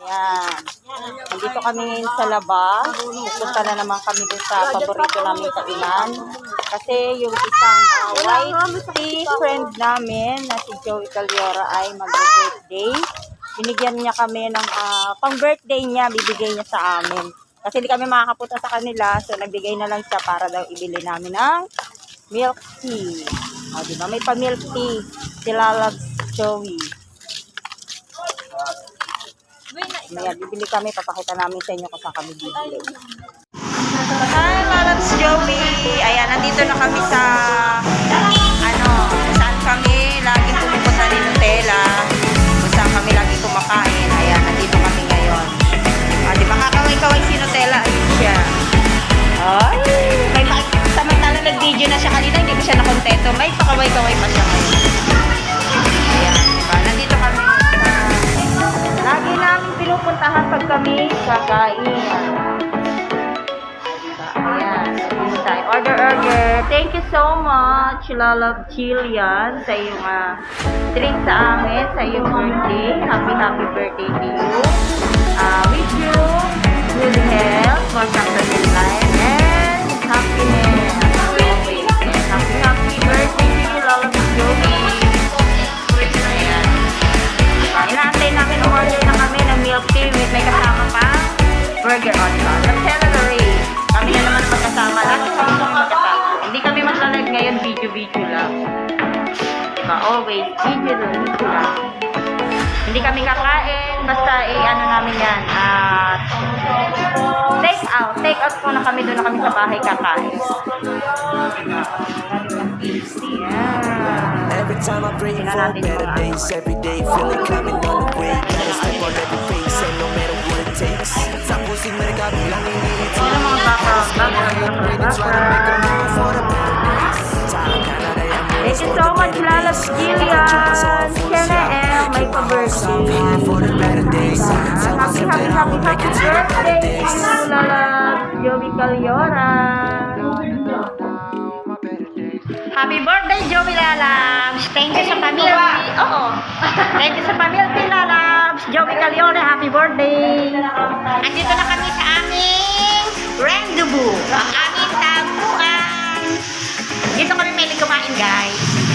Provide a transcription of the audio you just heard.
Ayan. Nandito kami ngayon sa labas. Pupunta na naman kami dun sa paborito namin kainan. Kasi yung isang white tea friend namin na si Joey Caliora ay mag-birthday. Binigyan niya kami ng pang-birthday niya, bibigay niya sa amin. Kasi hindi kami makakapunta sa kanila, so nagbigay na lang siya para daw ibili namin ng milk tea. O, diba? May pa-milk tea. Sila loves Joey. Maya, bibili kami, papakita namin sa inyo kung saan kami bibili. Hi, Loves Joey! Ayan, nandito na kami sa saan kami laging pumupunta ni Nutella. Kung saan kami lagi kumakain. Ayan, nandito kami ngayon. Di ba kakaway-kaway si Nutella? Ayun siya. Ay, samantala nag-video na siya kanina, hindi ko siya nakontento. May pakaway-kaway pa siya ngayon. Ayan, diba? Nandito kami lagi namin pinupuntahan pag kami kakain. Ayan. Order. Thank you so much, Love Jillian, sa iyong treat sa amin, sa iyong birthday. Happy birthday to you. Wish you good health, more success in life, and happiness. Happy birthday to you, Love Joey. Inaantay namin, order na kami ng milk tea with may kasama pa burger on top. Celery. Kami na naman magkasama. Lagi kami magkasama. Hindi kami maglalag ngayon, video lang. Diba? Always, video lang. Hindi kami kakain. Basta, namin yan. Take out muna kami. Doon na kami sa bahay kakain. Every time I pray for better days, every day feeling coming on the way. Gotta step on every face, and no matter what it takes. Sa pusing mereka bilang ini itu. Thank you so much, Love Jillian. Sienna L, may pa-birthday. Happy birthday to you, Love Joey Caliora. Happy birthday, Joey Lalabs. Thank you sa pamilya. Oo. Thank you sa pamilya, Lalabs. Joey Caliora, happy birthday. Andito na kami sa aming rendezvous. Ang aming taguan. Dito kami may kumain, guys.